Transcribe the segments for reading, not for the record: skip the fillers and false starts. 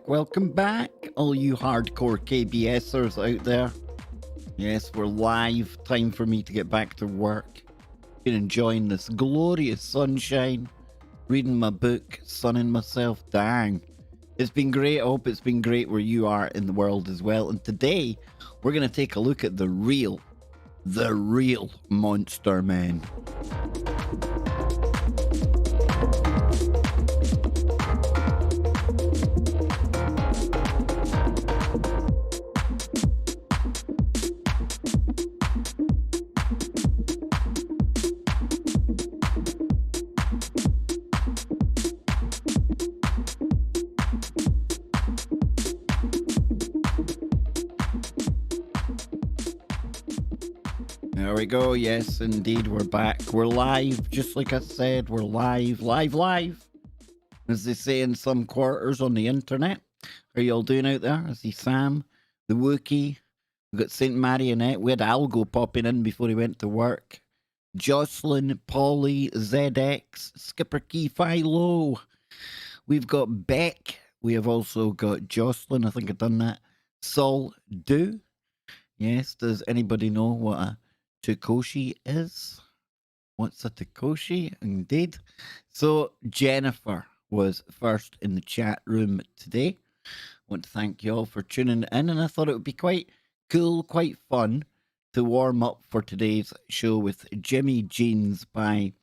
Welcome back, all you hardcore KBSers out there. Yes, we're live. Time for me to get back to work. Been enjoying this glorious sunshine, reading my book, sunning myself. Dang, it's been great. I hope it's been great where you are in the world as well. And today, we're going to take a look at the real Monster Man. There we go. Yes, indeed, we're back. We're live, just like I said. We're live. As they say in some quarters on the internet. How you all doing out there? I see Sam, the Wookie. We've got Saint Marionette. We had Algo popping in before he went to work. Jocelyn, Polly, ZX, Skipper Key Philo. We've got Beck. We have also got Jocelyn. I think I've done that. Sol Do. Yes, does anybody know what a Takoshi is? What's a Takoshi? Indeed. So Jennifer was first in the chat room today. I want to thank you all for tuning in, and I thought it would be quite cool, quite fun to warm up for today's show with Jimmy Jeans by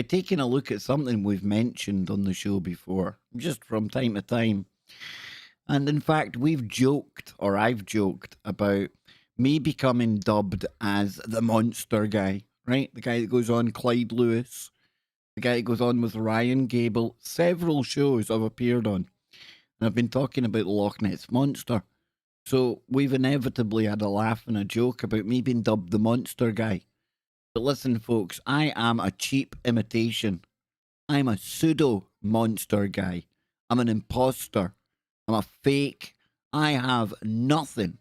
taking a look at something we've mentioned on the show before, just from time to time. And in fact, we've joked, or I've joked, about me becoming dubbed as the monster guy, right? The guy that goes on Clyde Lewis, the guy that goes on with Ryan Gable. Several shows I've appeared on, and I've been talking about the Loch Ness Monster. So we've inevitably had a laugh and a joke about me being dubbed the monster guy. But listen, folks, I am a cheap imitation. I'm a pseudo monster guy. I'm an imposter. I'm a fake. I have nothing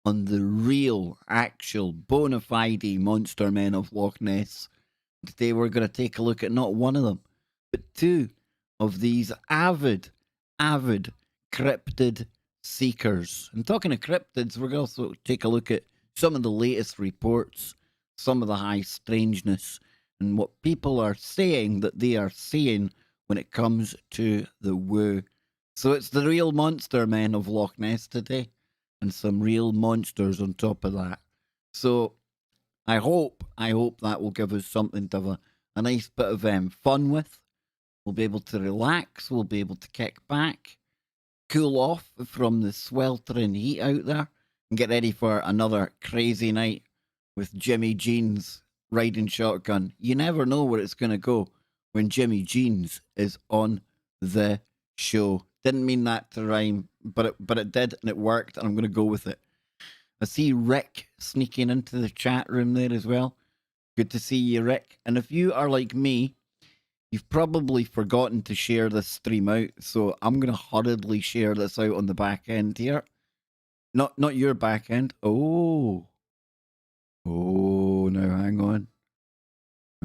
on the real, actual, bona fide monster men of Loch Ness. Today we're going to take a look at not one of them, but two of these avid cryptid seekers. And talking of cryptids, we're going to also take a look at some of the latest reports, some of the high strangeness, and what people are saying that they are seeing when it comes to the woo. So it's the real monster men of Loch Ness today, and some real monsters on top of that. So I hope that will give us something to have a nice bit of fun with. We'll be able to relax. We'll be able to kick back, cool off from the sweltering heat out there, and get ready for another crazy night with Jimmy Jeans riding shotgun. You never know where it's going to go when Jimmy Jeans is on the show. Didn't mean that to rhyme, but it did, and it worked, and I'm going to go with it. I see Rick sneaking into the chat room there as well. Good to see you, Rick. And if you are like me, you've probably forgotten to share this stream out, so I'm going to hurriedly share this out on the back end here. Not your back end. Oh, now hang on.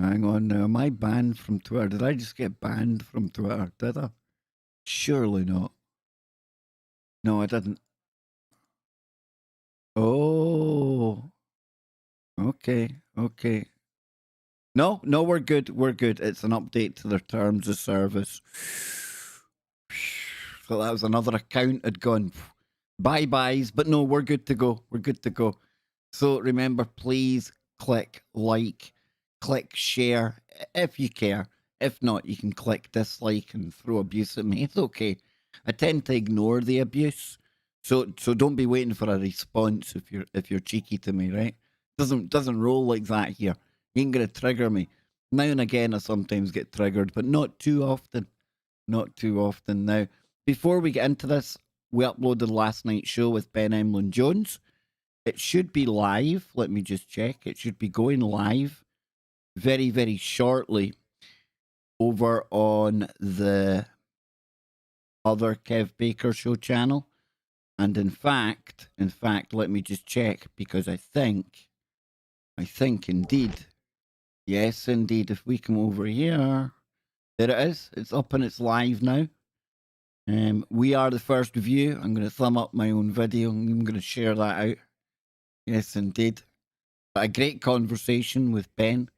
Hang on now. Am I banned from Twitter? Did I just get banned from Twitter? Did I? Surely not. No, I didn't. Oh. Okay. No, we're good. We're good. It's an update to their terms of service. So that was another account had gone bye-byes, but no, we're good to go. We're good to go. So remember, please click like, click share if you care. If not, you can click dislike and throw abuse at me. It's okay. I tend to ignore the abuse. So don't be waiting for a response if you're cheeky to me, right? Doesn't roll like that here. You ain't gonna trigger me. Now and again I sometimes get triggered, but not too often. Not too often. Now, before we get into this, we uploaded last night's show with Ben Emlyn Jones. It should be live. Let me just check. It should be going live very, very shortly over on the other Kev Baker Show channel. And in fact, let me just check, because I think indeed, yes, indeed, if we come over here, there it is. It's up and it's live now. We are the first view. I'm going to thumb up my own video. I'm going to share that out. Yes, indeed. But a great conversation with Ben.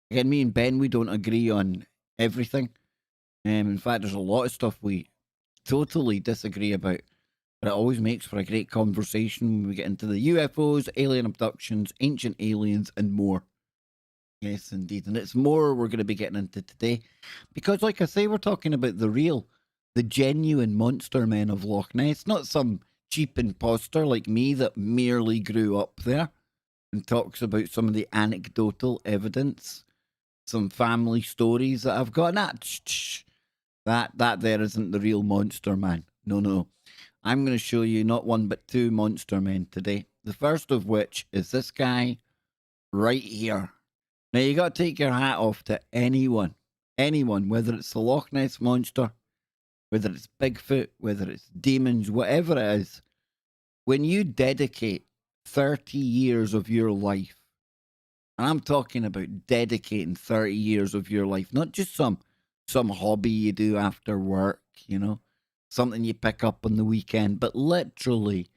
Again, me and Ben, we don't agree on everything. In fact, there's a lot of stuff we totally disagree about. But it always makes for a great conversation when we get into the UFOs, alien abductions, ancient aliens, and more. Yes, indeed. And it's more we're going to be getting into today. Because, like I say, we're talking about the genuine monster men of Loch Ness, not some cheap imposter like me that merely grew up there and talks about some of the anecdotal evidence, some family stories that I've got. That there isn't the real monster man. No. I'm going to show you not one but two monster men today. The first of which is this guy right here. Now, you got to take your hat off to anyone, whether it's the Loch Ness Monster, whether it's Bigfoot, whether it's demons, whatever it is. When you dedicate 30 years of your life, and I'm talking about dedicating 30 years of your life, not just some hobby you do after work, something you pick up on the weekend, but literally,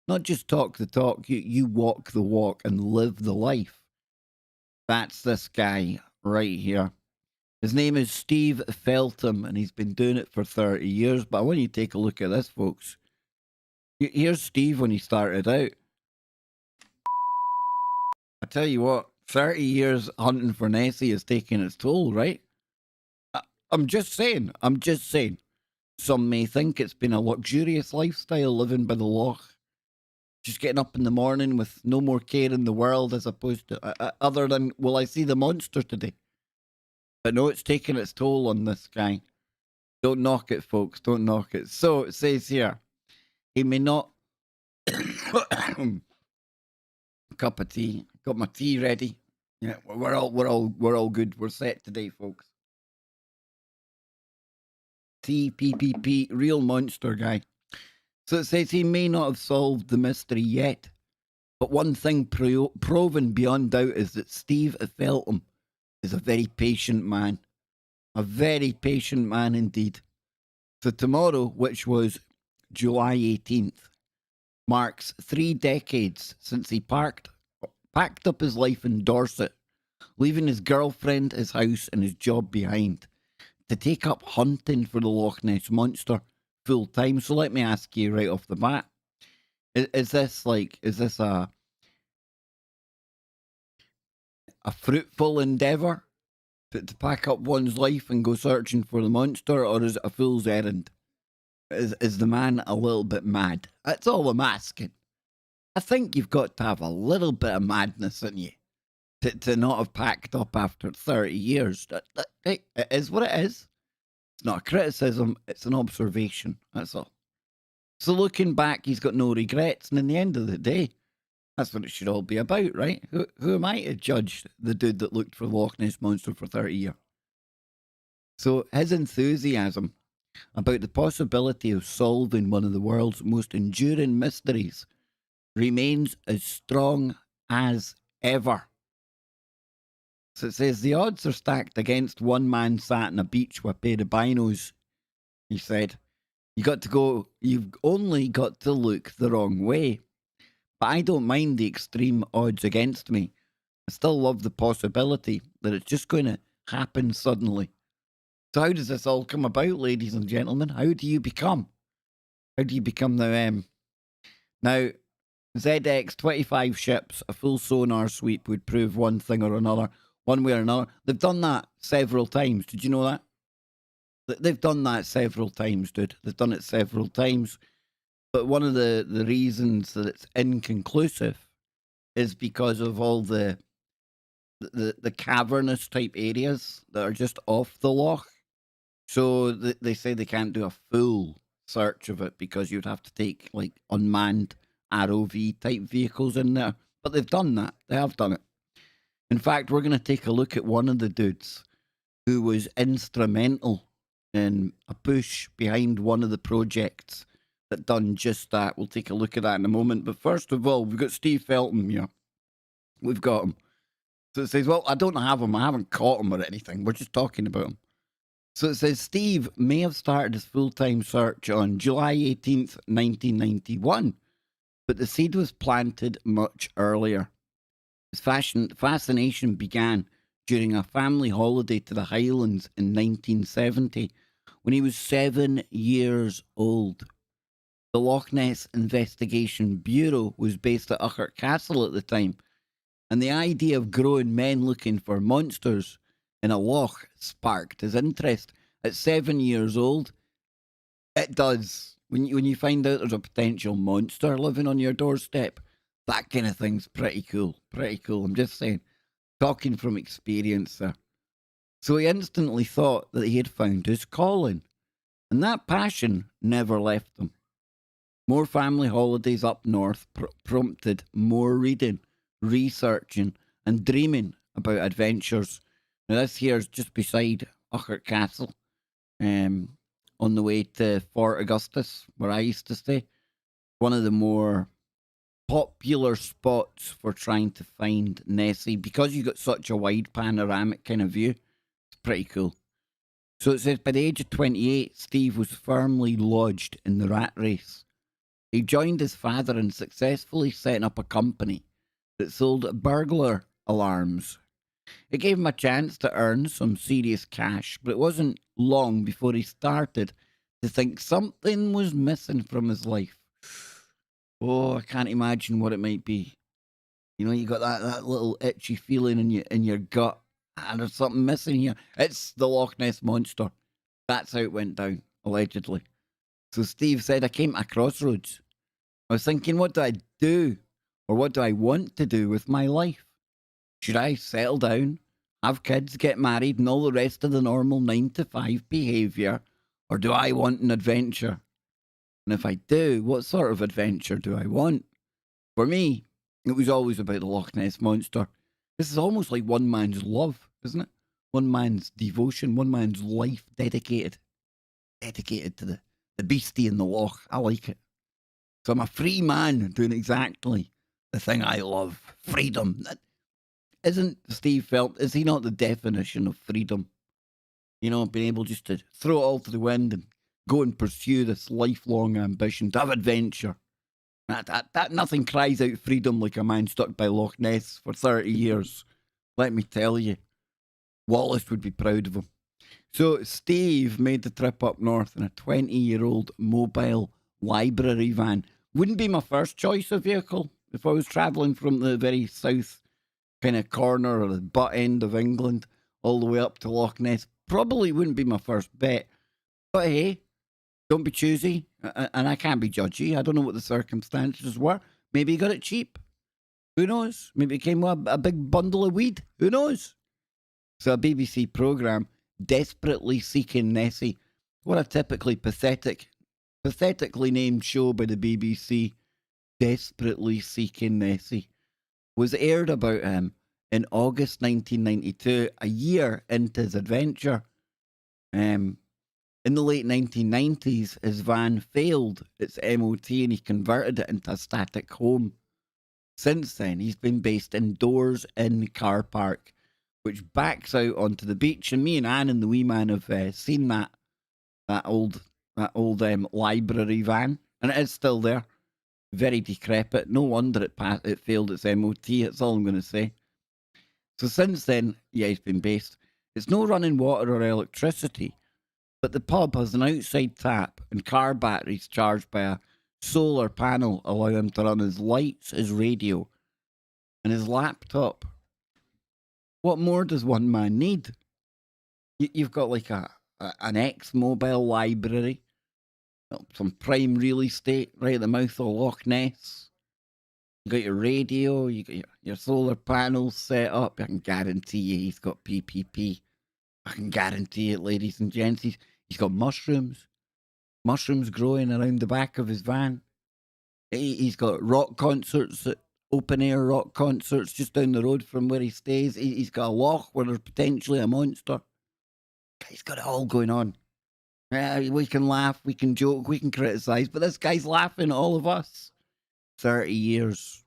not just talk the talk, you walk the walk and live the life. That's this guy right here. His name is Steve Feltham, and he's been doing it for 30 years. But I want you to take a look at this, folks. Here's Steve when he started out. I tell you what, 30 years hunting for Nessie is taking its toll, right? I'm just saying. Some may think it's been a luxurious lifestyle living by the loch. Just getting up in the morning with no more care in the world as opposed to, other than, will I see the monster today? But no, it's taking its toll on this guy. Don't knock it, folks. Don't knock it. So it says here, he may not. Cup of tea. Got my tea ready. Yeah, we're all good. We're set today, folks. TPPP, real monster guy. So it says he may not have solved the mystery yet, but one thing proven beyond doubt is that Steve Feltham is a very patient man. A very patient man indeed. So tomorrow, which was July 18th, marks 3 decades since he packed up his life in Dorset, leaving his girlfriend, his house, and his job behind to take up hunting for the Loch Ness Monster full time. So let me ask you right off the bat: is this a fruitful endeavour to pack up one's life and go searching for the monster, or is it a fool's errand? Is the man a little bit mad? That's all I'm asking. I think you've got to have a little bit of madness in you to not have packed up after 30 years. It is what it is. It's not a criticism, it's an observation. That's all. So looking back, he's got no regrets. And in the end of the day, that's what it should all be about, right? Who am I to judge the dude that looked for the Loch Ness Monster for 30 years? So his enthusiasm about the possibility of solving one of the world's most enduring mysteries remains as strong as ever. So it says the odds are stacked against one man sat on a beach with a pair of binos. He said, you've only got to look the wrong way. But I don't mind the extreme odds against me. I still love the possibility that it's just going to happen suddenly. So how does this all come about, ladies and gentlemen? How do you become the now, ZX 25 ships, a full sonar sweep would prove one thing or another, one way or another. They've done that several times. Did you know that? They've done that several times, dude. They've done it several times. But one of the reasons that it's inconclusive is because of all the cavernous type areas that are just off the loch. So they say they can't do a full search of it because you'd have to take like unmanned ROV type vehicles in there. But they've done that. They have done it. In fact, we're going to take a look at one of the dudes who was instrumental in a push behind one of the projects that done just that. We'll take a look at that in a moment. But first of all, we've got Steve Feltham here. We've got him. So it says, well, I don't have him. I haven't caught him or anything. We're just talking about him. So it says Steve may have started his full-time search on July 18th, 1991, but the seed was planted much earlier. His fascination began during a family holiday to the Highlands in 1970 when he was 7 years old. The Loch Ness Investigation Bureau was based at Uckert Castle at the time, and the idea of grown men looking for monsters in a loch sparked his interest. At 7 years old, it does. When you find out there's a potential monster living on your doorstep, that kind of thing's pretty cool. Pretty cool. I'm just saying, talking from experience there. So he instantly thought that he had found his calling, and that passion never left him. More family holidays up north prompted more reading, researching, and dreaming about adventures. Now this here is just beside Uckert Castle, on the way to Fort Augustus, where I used to stay. One of the more popular spots for trying to find Nessie, because you got such a wide panoramic kind of view. It's pretty cool. So it says by the age of 28, Steve was firmly lodged in the rat race. He joined his father in successfully setting up a company that sold burglar alarms. It gave him a chance to earn some serious cash, but it wasn't long before he started to think something was missing from his life. Oh, I can't imagine what it might be. You know, you got that little itchy feeling in your gut, and there's something missing here. It's the Loch Ness Monster. That's how it went down, allegedly. So Steve said, I came to a crossroads. I was thinking, what do I do? Or what do I want to do with my life? Should I settle down, have kids, get married, and all the rest of the normal 9 to 5 behaviour? Or do I want an adventure? And if I do, what sort of adventure do I want? For me, it was always about the Loch Ness Monster. This is almost like one man's love, isn't it? One man's devotion, one man's life dedicated to the beastie in the loch. I like it. So I'm a free man doing exactly the thing I love. Freedom. Isn't Steve Feltham, is he not the definition of freedom? You know, being able just to throw it all to the wind and go and pursue this lifelong ambition to have adventure. That nothing cries out freedom like a man stuck by Loch Ness for 30 years. Let me tell you, Wallace would be proud of him. So Steve made the trip up north in a 20-year-old mobile library van. Wouldn't be my first choice of vehicle if I was travelling from the very south kind of corner or the butt end of England all the way up to Loch Ness. Probably wouldn't be my first bet. But hey, don't be choosy, and I can't be judgy. I don't know what the circumstances were. Maybe he got it cheap. Who knows? Maybe it came with a big bundle of weed. Who knows? So a BBC programme, Desperately Seeking Nessie. What a typically pathetically named show by the BBC, Desperately Seeking Nessie, was aired about him in August 1992, a year into his adventure. In the late 1990s, his van failed its MOT and he converted it into a static home. Since then, he's been based indoors in the car park, which backs out onto the beach. And me and Anne and the wee man have seen that old library van, and it is still there, very decrepit. No wonder it failed its MOT. That's all I'm going to say. So since then, yeah, he's been based. It's no running water or electricity, but the pub has an outside tap and car batteries charged by a solar panel allow him to run his lights, his radio, and his laptop. What more does one man need? You've got like an ex-mobile library, some prime real estate right at the mouth of Loch Ness. You got your radio, you got your solar panels set up. I can guarantee you he's got PPP. I can guarantee it, ladies and gents. He's got mushrooms growing around the back of his van. He's got rock concerts, open air rock concerts just down the road from where he stays. He's got a loch where there's potentially a monster. He's got it all going on. We can laugh, we can joke, we can criticise, but this guy's laughing at all of us. 30 years.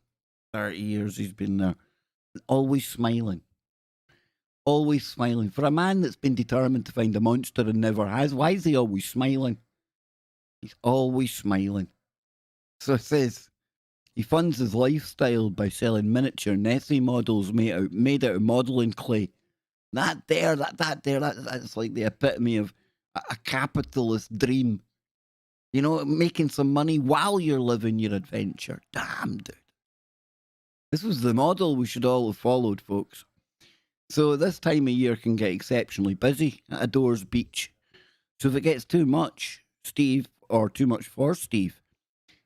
30 years he's been there. Always smiling. Always smiling. For a man that's been determined to find a monster and never has, why is he always smiling? He's always smiling. So it says, he funds his lifestyle by selling miniature Nessie models made out of modelling clay. That's like the epitome of a capitalist dream. You know, making some money while you're living your adventure. Damn, dude. This was the model we should all have followed, folks. So this time of year can get exceptionally busy at Adores Beach. So if it gets too much, or too much for Steve,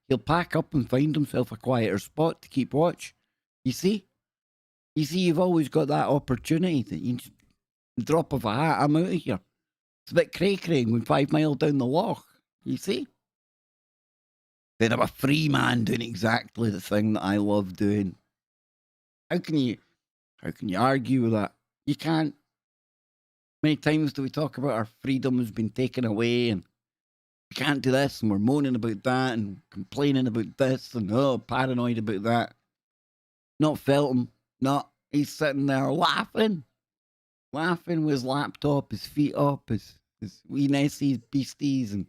he'll pack up and find himself a quieter spot to keep watch. You see, you've always got that opportunity that you just, drop of a hat, I'm out of here. It's a bit cray-cray going 5 mile down the loch. You see? Then I'm a free man doing exactly the thing that I love doing. How can you argue with that? You can't. Many times do we talk about our freedom has been taken away and we can't do this and we're moaning about that and complaining about this and paranoid about that. Not Feltham. No, he's sitting there laughing with his laptop, his feet up, his wee Nessies, beasties, and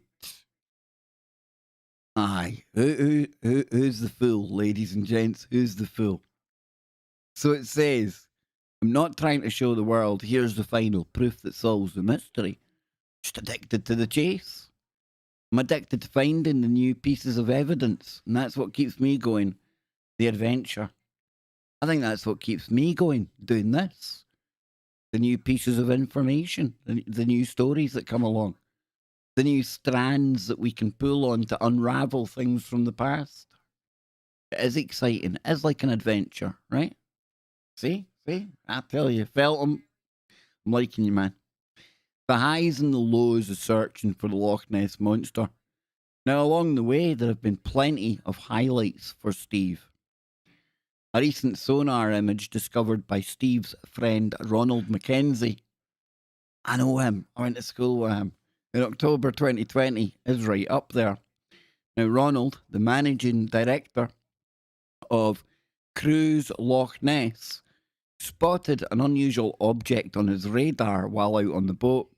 aye, who's the fool, ladies and gents? Who's the fool? So it says, I'm not trying to show the world, here's the final proof that solves the mystery. Just addicted to the chase. I'm addicted to finding the new pieces of evidence, and that's what keeps me going, the adventure. I think that's what keeps me going, doing this. The new pieces of information, the new stories that come along, the new strands that we can pull on to unravel things from the past. It is exciting. It is like an adventure, right? See? I tell you, Feltham, I'm liking you, man. The highs and the lows of searching for the Loch Ness Monster. Now, along the way, there have been plenty of highlights for Steve. A recent sonar image discovered by Steve's friend Ronald Mackenzie. I know him. I went to school with him. In October 2020 is right up there. Now, Ronald, the managing director of Cruise Loch Ness, spotted an unusual object on his radar while out on the boat.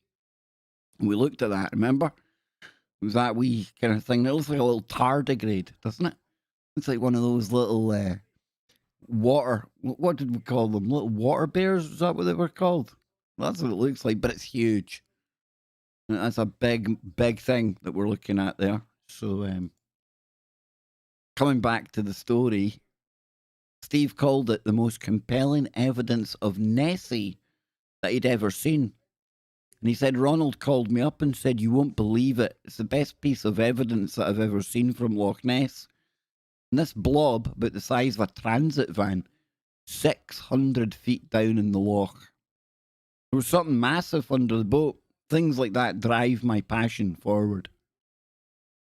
We looked at that, remember? It was that wee kind of thing. It looks like a little tardigrade, doesn't it? It's like one of those little water, what did we call them? Little water bears? Is that what they were called? That's what it looks like, but it's huge. And that's a big thing that we're looking at there. So, coming back to the story, Steve called it the most compelling evidence of Nessie that he'd ever seen. And he said, Ronald called me up and said, you won't believe it. It's the best piece of evidence that I've ever seen from Loch Ness. And this blob, about the size of a transit van, 600 feet down in the loch. There was something massive under the boat. Things like that drive my passion forward.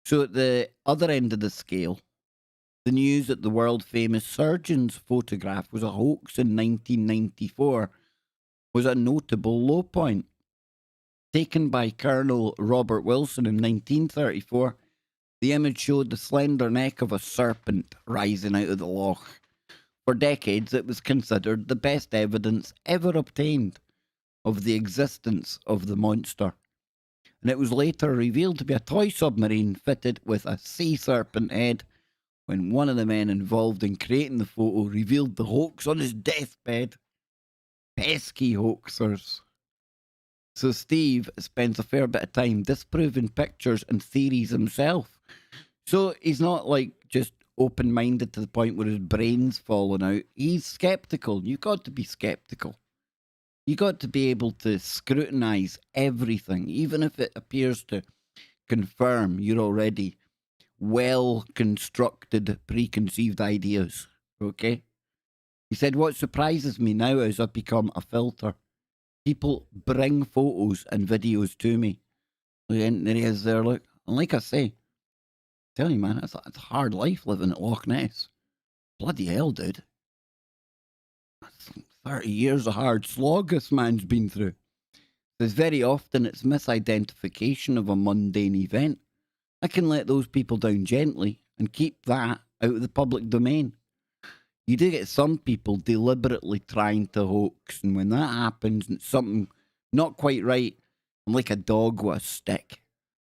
So at the other end of the scale, the news that the world-famous surgeon's photograph was a hoax in 1994 was a notable low point. Taken by Colonel Robert Wilson in 1934, the image showed the slender neck of a serpent rising out of the loch. For decades, it was considered the best evidence ever obtained of the existence of the monster. And it was later revealed to be a toy submarine fitted with a sea serpent head when one of the men involved in creating the photo revealed the hoax on his deathbed. Pesky hoaxers. So Steve spends a fair bit of time disproving pictures and theories himself. So he's not like just open-minded to the point where his brain's falling out. He's skeptical. You've got to be skeptical. You got to be able to scrutinise everything, even if it appears to confirm your already well-constructed preconceived ideas. Okay? He said, what surprises me now is I've become a filter. People bring photos and videos to me. And there he is there, look. And like I say, tell you, man, it's a hard life living at Loch Ness. Bloody hell, dude. That's 30 years of hard slog this man's been through. There's very often it's misidentification of a mundane event. I can let those people down gently and keep that out of the public domain. You do get some people deliberately trying to hoax, and when that happens and it's something not quite right, I'm like a dog with a stick.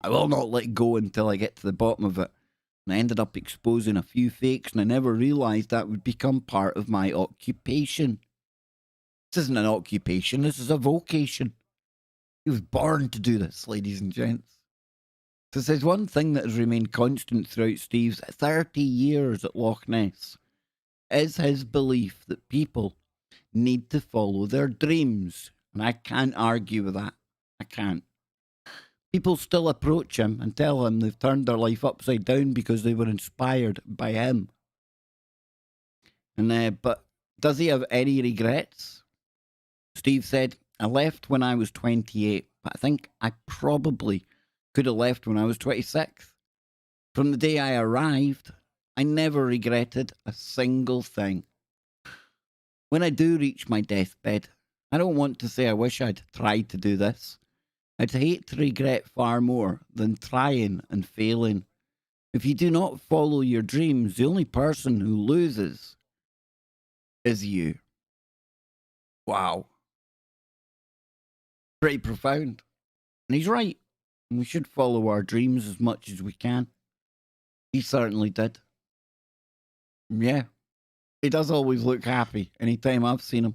I will not let go until I get to the bottom of it. And I ended up exposing a few fakes, and I never realised that would become part of my occupation. This isn't an occupation, this is a vocation. He was born to do this, ladies and gents. So there's one thing that has remained constant throughout Steve's 30 years at Loch Ness, is his belief that people need to follow their dreams. And I can't argue with that. I can't. People still approach him and tell him they've turned their life upside down because they were inspired by him. And but does he have any regrets? Steve said, I left when I was 28, but I think I probably could have left when I was 26. From the day I arrived, I never regretted a single thing. When I do reach my deathbed, I don't want to say I wish I'd tried to do this. I'd hate to regret far more than trying and failing. If you do not follow your dreams, the only person who loses is you. Wow. Pretty profound. And he's right. We should follow our dreams as much as we can. He certainly did. Yeah. He does always look happy anytime I've seen him.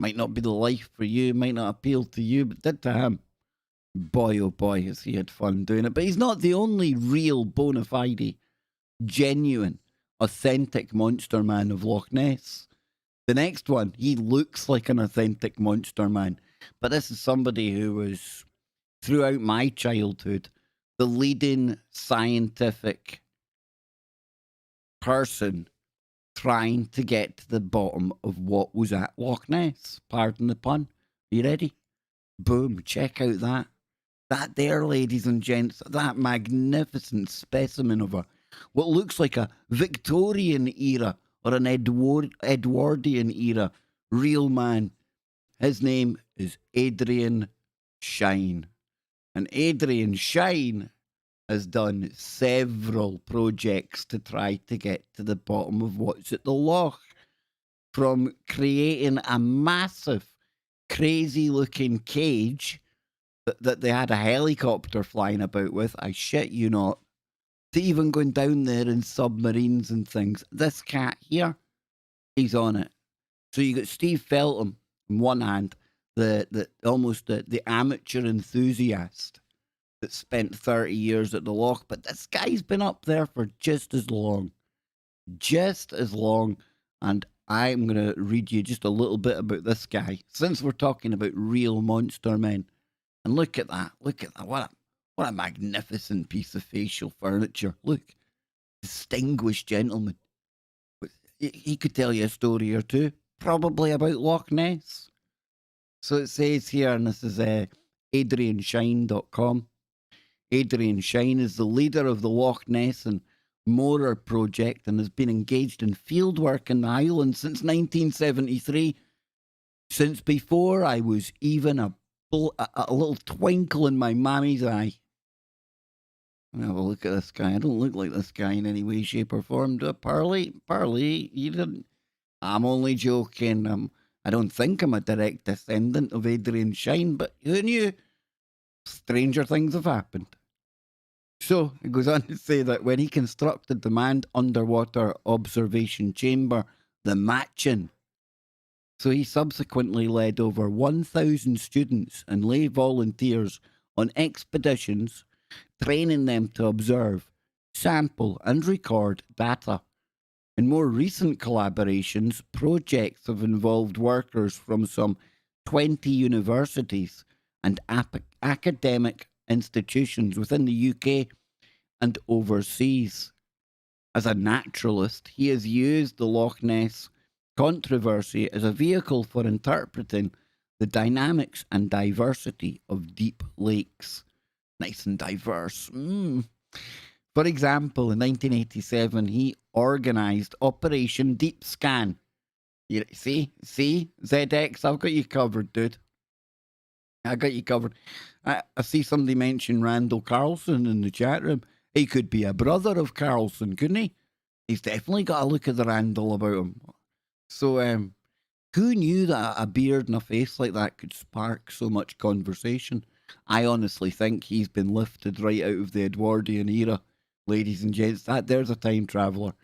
Might not be the life for you, might not appeal to you, but did to him. Boy, oh boy, has he had fun doing it. But he's not the only real, bona fide, genuine, authentic monster man of Loch Ness. The next one, he looks like an authentic monster man. But this is somebody who was, throughout my childhood, the leading scientific person trying to get to the bottom of what was at Loch Ness. Pardon the pun. Are you ready? Boom. Check out that. That there, ladies and gents, that magnificent specimen of what looks like a Victorian era or an Edwardian era real man. His name is Adrian Shine. And Adrian Shine has done several projects to try to get to the bottom of what's at the loch. From creating a massive, crazy looking cage that they had a helicopter flying about with, I shit you not, to even going down there in submarines and things. This cat here, he's on it. So you got Steve Feltham on one hand, the amateur enthusiast that spent 30 years at the loch, but this guy's been up there for just as long. And I'm going to read you just a little bit about this guy, since we're talking about real monster men. And look at that. What a magnificent piece of facial furniture. Look, distinguished gentleman. He could tell you a story or two, probably about Loch Ness. So it says here, and this is adrianshine.com. Adrian Shine is the leader of the Loch Ness and Morar project and has been engaged in fieldwork in the island since 1973, since before I was even a little twinkle in my mammy's eye. Have a look at this guy. I don't look like this guy in any way, shape, or form. Parley, you didn't. I'm only joking. I don't think I'm a direct descendant of Adrian Shine, but who knew? Stranger things have happened. So it goes on to say that when he constructed the manned underwater observation chamber, the Machin, so he subsequently led over 1,000 students and lay volunteers on expeditions, training them to observe, sample, and record data. In more recent collaborations, projects have involved workers from some 20 universities and academic institutions within the UK and overseas. As a naturalist, he has used the Loch Ness controversy as a vehicle for interpreting the dynamics and diversity of deep lakes. Nice and diverse. For example, in 1987, he organised Operation Deep Scan. You see, ZX, I've got you covered, dude. I got you covered. I see somebody mention Randall Carlson in the chat room. He could be a brother of Carlson, couldn't he? He's definitely got a look at the Randall about him. So, who knew that a beard and a face like that could spark so much conversation? I honestly think he's been lifted right out of the Edwardian era, ladies and gents. There's a time traveller.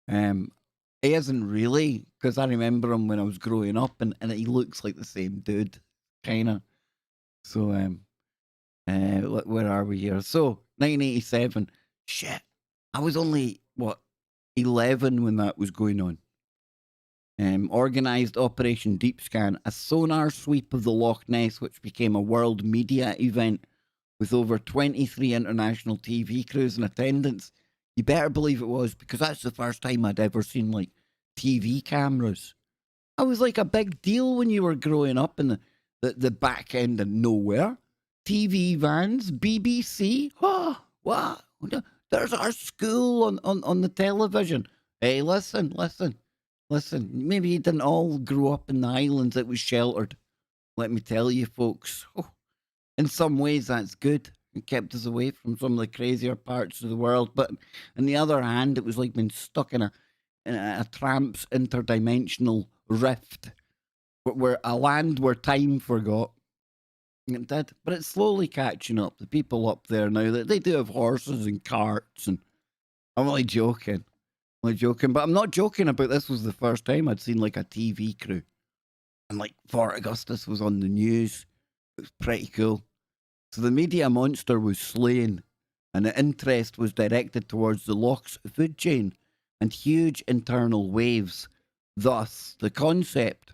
He isn't really, because I remember him when I was growing up, and he looks like the same dude, kind of. So, where are we here? So, 1987. Shit. I was only, 11 when that was going on. Organised Operation Deep Scan, a sonar sweep of the Loch Ness, which became a world media event with over 23 international TV crews in attendance. You better believe it was, because that's the first time I'd ever seen, like, TV cameras. I was like a big deal when you were growing up in the back end of nowhere. TV vans, BBC. Oh, wow. There's our school on the television. Hey, listen. Maybe you didn't all grow up in the islands that was sheltered. Let me tell you, folks. Oh, in some ways, that's good. It kept us away from some of the crazier parts of the world. But on the other hand, it was like being stuck in a tramp's interdimensional rift, where a land where time forgot. It did, but it's slowly catching up. The people up there now, they do have horses and carts, and I'm only joking. But I'm not joking about this was the first time I'd seen like a TV crew. And like Fort Augustus was on the news. It was pretty cool. So the media monster was slain, and the interest was directed towards the loch's food chain and huge internal waves. Thus, the concept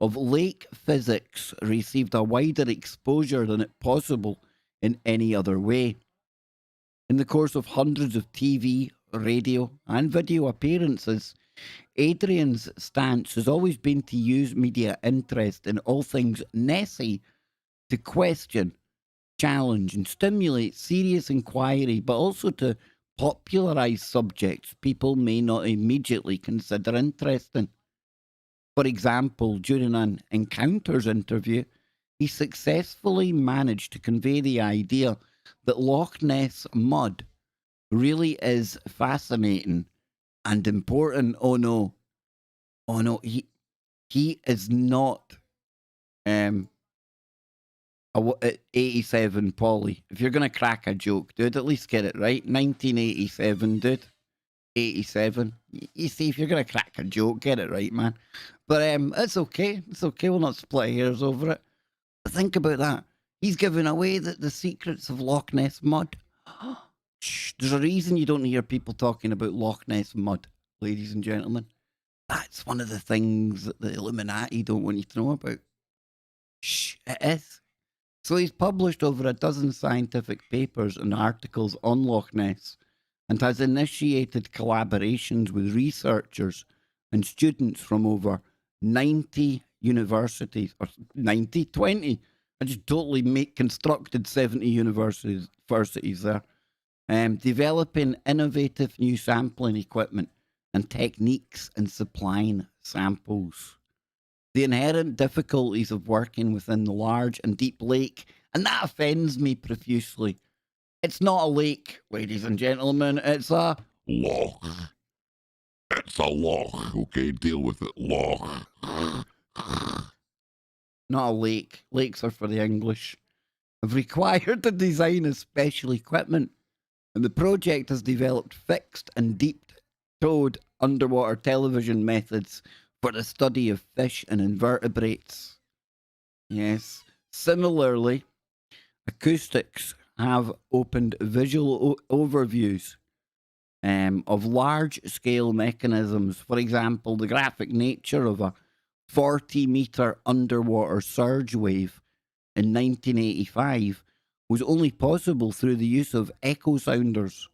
of lake physics received a wider exposure than it possible in any other way. In the course of hundreds of TV radio, and video appearances, Adrian's stance has always been to use media interest in all things Nessie to question, challenge, and stimulate serious inquiry, but also to popularise subjects people may not immediately consider interesting. For example, during an Encounters interview, he successfully managed to convey the idea that Loch Ness mud really is fascinating and important. Oh no, he is not um 87 Polly. If you're gonna crack a joke, dude, at least get it right. 1987, dude. 87. You see, if you're gonna crack a joke, get it right, man. But it's okay. It's okay. We'll not split hairs over it. But think about that. He's giving away the secrets of Loch Ness mud. Shh, there's a reason you don't hear people talking about Loch Ness mud, ladies and gentlemen. That's one of the things that the Illuminati don't want you to know about. Shh, it is. So he's published over a dozen scientific papers and articles on Loch Ness and has initiated collaborations with researchers and students from over 90 universities, or 90, 20. I just totally constructed 70 universities there. Developing innovative new sampling equipment and techniques and supplying samples. The inherent difficulties of working within the large and deep lake, and that offends me profusely. It's not a lake, ladies and gentlemen, it's a loch. It's a loch, okay? Deal with it, loch. Not a lake. Lakes are for the English. Have required the design of special equipment, and the project has developed fixed and deep-towed underwater television methods for the study of fish and invertebrates. Yes. Similarly, acoustics have opened visual overviews of large-scale mechanisms. For example, the graphic nature of a 40-meter underwater surge wave in 1985 was only possible through the use of echo sounders.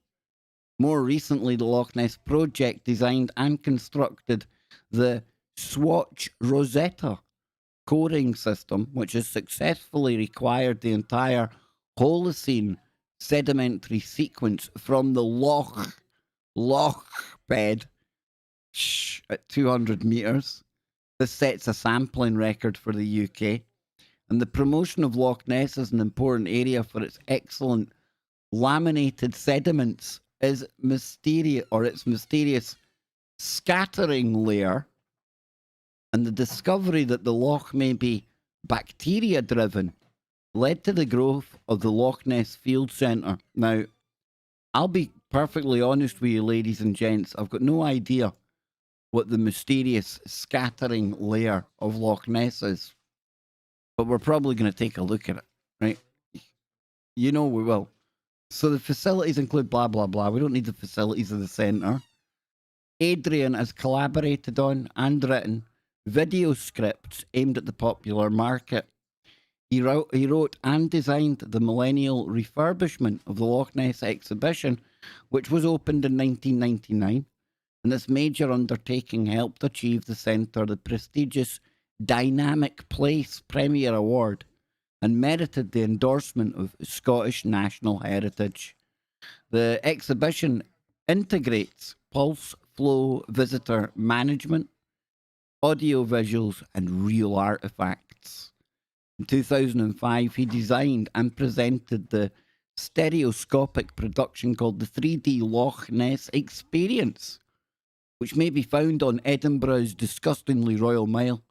More recently, the Loch Ness project designed and constructed the Swatch Rosetta coring system, which has successfully required the entire Holocene sedimentary sequence from the Loch bed at 200 metres. This sets a sampling record for the UK. And the promotion of Loch Ness as an important area for its excellent laminated sediments is its mysterious scattering layer, and the discovery that the loch may be bacteria driven led to the growth of the Loch Ness Field Centre. Now, I'll be perfectly honest with you, ladies and gents, I've got no idea what the mysterious scattering layer of Loch Ness is, but we're probably going to take a look at it, right? You know we will. So the facilities include blah, blah, blah. We don't need the facilities of the centre. Adrian has collaborated on and written video scripts aimed at the popular market. He wrote and designed the millennial refurbishment of the Loch Ness exhibition, which was opened in 1999. And this major undertaking helped achieve the centre the prestigious Dynamic Place Premier Award and merited the endorsement of Scottish National Heritage. The exhibition integrates pulse flow visitor management, audio visuals, and real artifacts. In 2005, he designed and presented the stereoscopic production called the 3D Loch Ness Experience, which may be found on Edinburgh's disgustingly Royal Mile.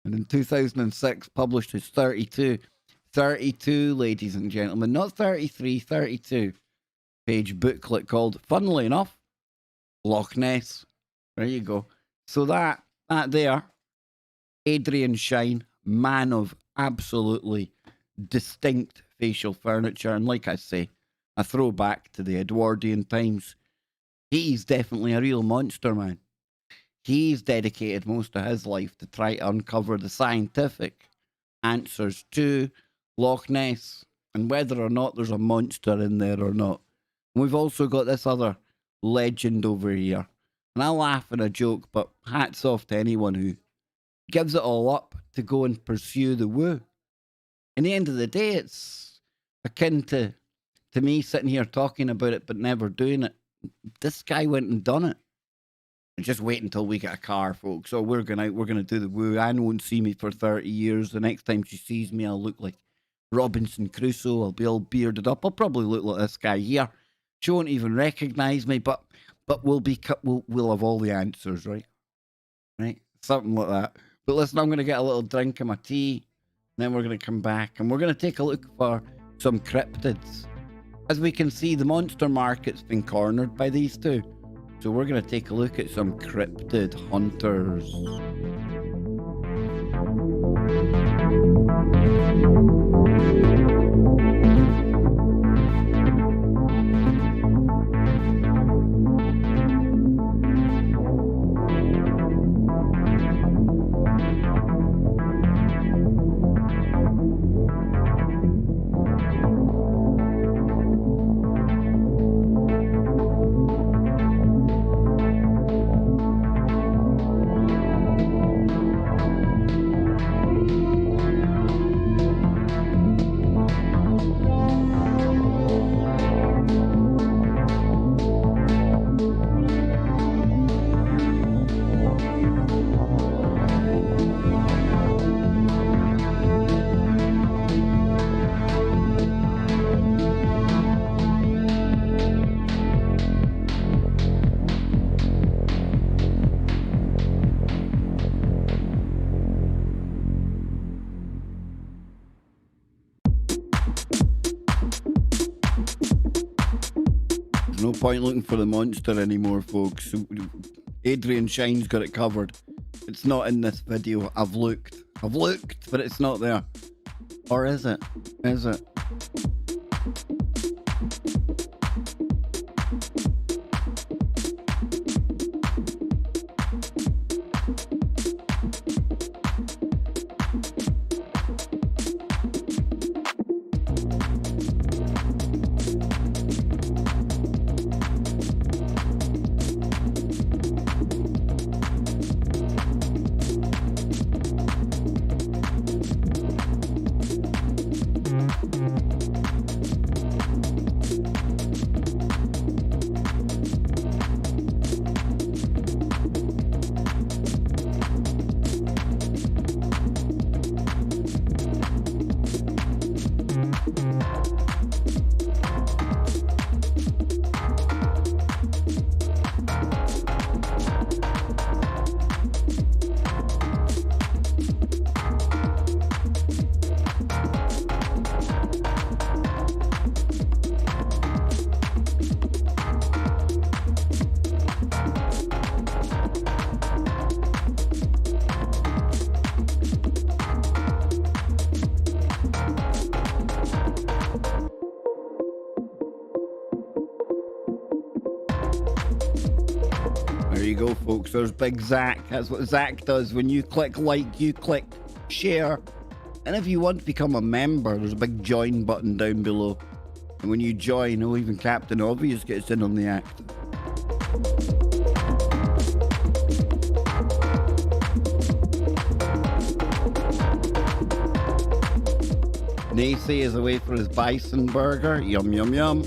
And in 2006, published his 32, ladies and gentlemen, not 33, 32 page booklet called, funnily enough, Loch Ness. There you go. So that there, Adrian Shine, man of absolutely distinct facial furniture. And like I say, a throwback to the Edwardian times. He's definitely a real monster, man. He's dedicated most of his life to try to uncover the scientific answers to Loch Ness and whether or not there's a monster in there or not. And we've also got this other legend over here. And I laugh and I joke, but hats off to anyone who gives it all up to go and pursue the woo. In the end of the day, it's akin to me sitting here talking about it but never doing it. This guy went and done it. Just wait until we get a car, folks. So we're gonna do the woo. Anne won't see me for 30 years. The next time she sees me, I'll look like Robinson Crusoe. I'll be all bearded up. I'll probably look like this guy here. She won't even recognise me, but we'll have all the answers, right? Right? Something like that. But listen, I'm gonna get a little drink of my tea, and then we're gonna come back and we're gonna take a look for some cryptids. As we can see, the monster market's been cornered by these two. So we're going to take a look at some cryptid hunters. No point looking for the monster anymore, folks. Adrian Shine's got it covered. It's not in this video. I've looked, but it's not there. Or is it? Is it? There you go, folks. There's Big Zach. That's what Zach does. When you click like, you click share. And if you want to become a member, there's a big join button down below. And when you join, even Captain Obvious gets in on the act. Nacy is away for his bison burger. Yum, yum, yum.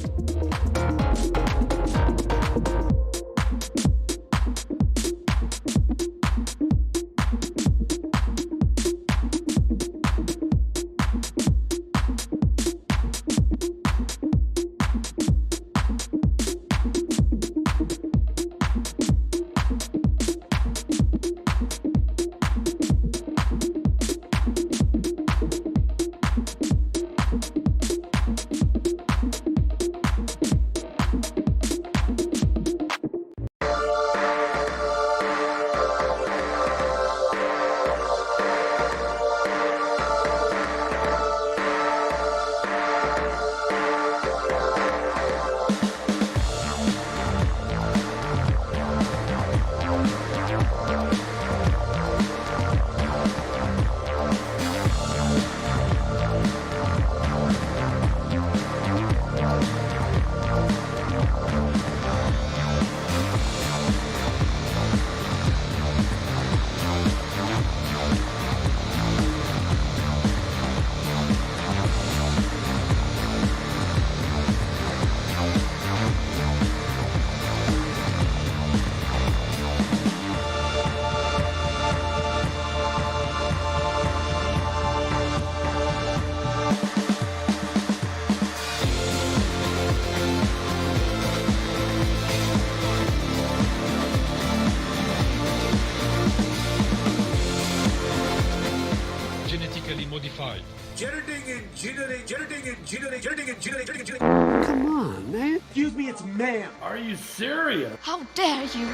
side. Come on, man. Excuse me, it's ma'am. Are you serious? How dare you?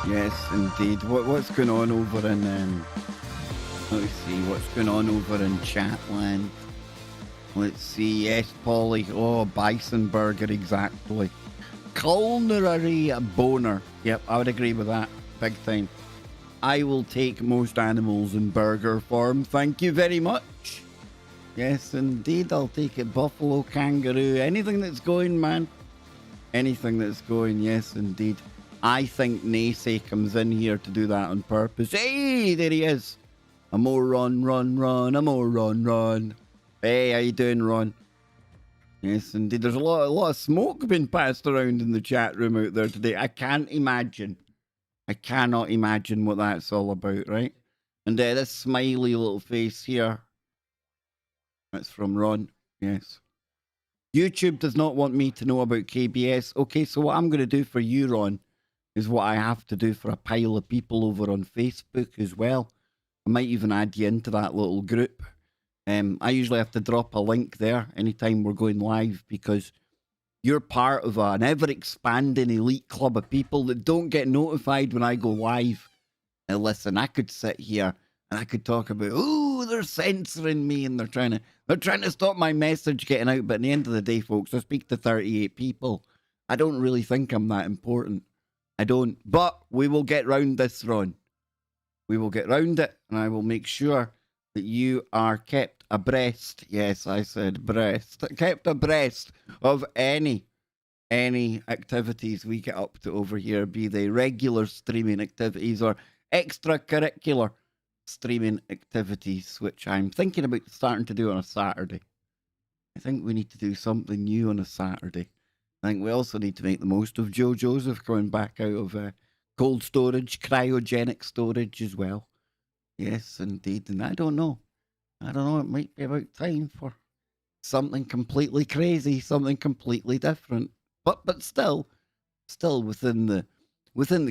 Yes, indeed. What's going on over in, let me see, what's going on over in Chatland? Let's see, yes, Polly. Oh, bison burger, exactly. Culinary boner. Yep, I would agree with that. Big time. I will take most animals in burger form. Thank you very much. Yes, indeed, I'll take it. Buffalo, kangaroo, anything that's going, man. Anything that's going, yes, indeed. I think Nacy comes in here to do that on purpose. Hey, there he is. A more run. A more run. Hey, how you doing, Ron? Yes, indeed. There's a lot of smoke being passed around in the chat room out there today. I cannot imagine what that's all about, right? And this smiley little face here. That's from Ron. Yes. YouTube does not want me to know about KBS. Okay, so what I'm going to do for you, Ron, is what I have to do for a pile of people over on Facebook as well. I might even add you into that little group. I usually have to drop a link there anytime we're going live because you're part of an ever-expanding elite club of people that don't get notified when I go live. Now listen, I could sit here and I could talk about, oh, they're censoring me and they're trying to stop my message getting out. But at the end of the day, folks, I speak to 38 people. I don't really think I'm that important. I don't. But we will get round this, Ron. We will get round it, and I will make sure that you are kept abreast. Yes, I said breast. Kept abreast of any activities we get up to over here, be they regular streaming activities or extracurricular streaming activities, which I'm thinking about starting to do on a Saturday. I think we need to do something new on a Saturday. I think we also need to make the most of Joe Joseph coming back out of cold storage, cryogenic storage as well. Yes, indeed. And I don't know. It might be about time for something completely crazy, something completely different. But still within the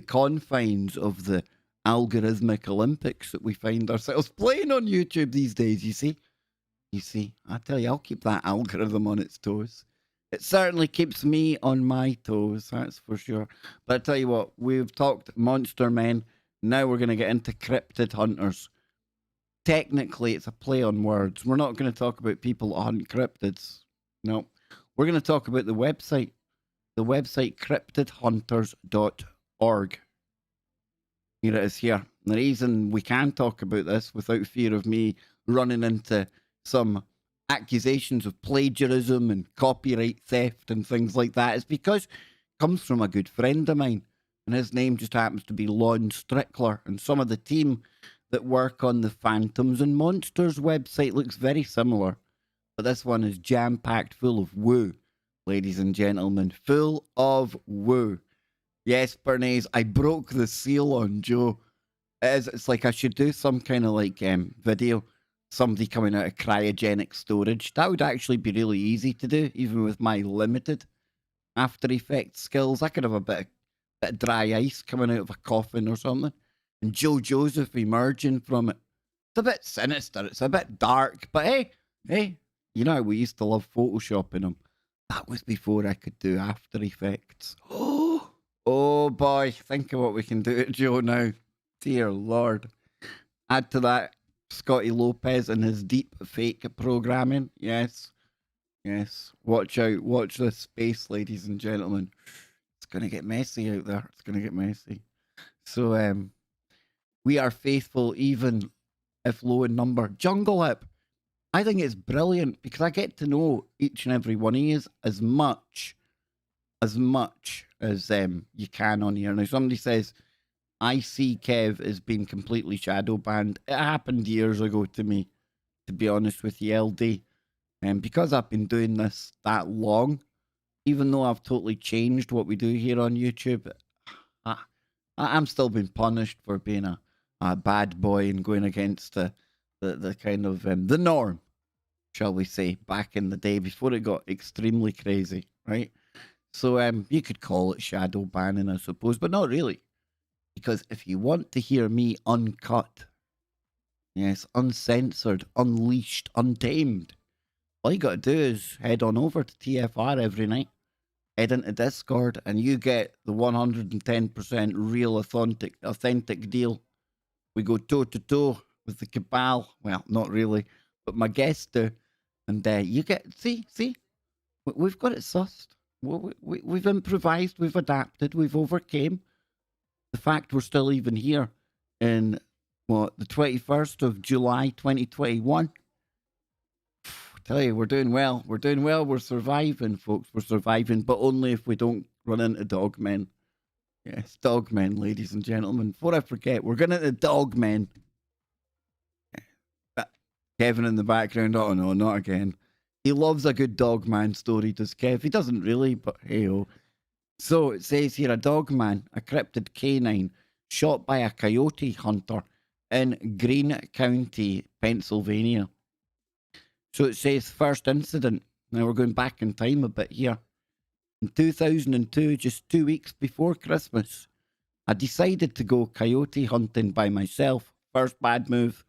confines of the algorithmic Olympics that we find ourselves playing on YouTube these days, you see. I tell you, I'll keep that algorithm on its toes. It certainly keeps me on my toes, that's for sure. But I tell you what, we've talked monster men. Now we're going to get into cryptid hunters. Technically, it's a play on words. We're not going to talk about people that hunt cryptids. No. We're going to talk about the website. The website cryptidhunters.org. Here it is here. And the reason we can talk about this without fear of me running into some accusations of plagiarism and copyright theft and things like that is because it comes from a good friend of mine. And his name just happens to be Lon Strickler. And some of the team that work on the Phantoms and Monsters website looks very similar. But this one is jam-packed full of woo, ladies and gentlemen. Full of woo. Yes, Bernays, I broke the seal on Joe. It's like I should do some kind of like video. Somebody coming out of cryogenic storage. That would actually be really easy to do, even with my limited After Effects skills. I could have a bit of dry ice coming out of a coffin or something. And Joe Joseph emerging from it. It's a bit sinister. It's a bit dark. But hey, you know how we used to love photoshopping them. That was before I could do After Effects. Oh boy, think of what we can do to Joe now. Dear Lord. Add to that Scotty Lopez and his deep fake programming. Yes. Watch out. Watch this space, ladies and gentlemen. It's going to get messy out there. It's going to get messy. So, we are faithful even if low in number. Jungle Hip. I think it's brilliant because I get to know each and every one of you as much as you can on here. Now, somebody says, I see Kev as being completely shadow banned. It happened years ago to me, to be honest with you, LD. And because I've been doing this that long, even though I've totally changed what we do here on YouTube, I, I'm still being punished for being a bad boy and going against the kind of the norm, shall we say, back in the day before it got extremely crazy, right? So you could call it shadow banning, I suppose, but not really. Because if you want to hear me uncut, yes, uncensored, unleashed, untamed, all you gotta do is head on over to TFR every night, head into Discord, and you get the 110% real authentic deal. We go toe to toe with the cabal. Well, not really, but my guests do. And you get, see, we've got it sussed. We've improvised, we've adapted, we've overcame. The fact we're still even here in, what, the 21st of July, 2021. Tell you, we're doing well. We're doing well. We're surviving, folks. We're surviving, but only if we don't run into dogmen. Yes, dogmen, ladies and gentlemen. Before I forget, we're going into dogmen. Kevin in the background. Oh, no, not again. He loves a good dogman story, does Kev? He doesn't really, but hey-oh. So it says here, a dogman, a cryptid canine, shot by a coyote hunter in Greene County, Pennsylvania. So it says first incident. Now we're going back in time a bit here. In 2002, just 2 weeks before Christmas, I decided to go coyote hunting by myself. First bad move.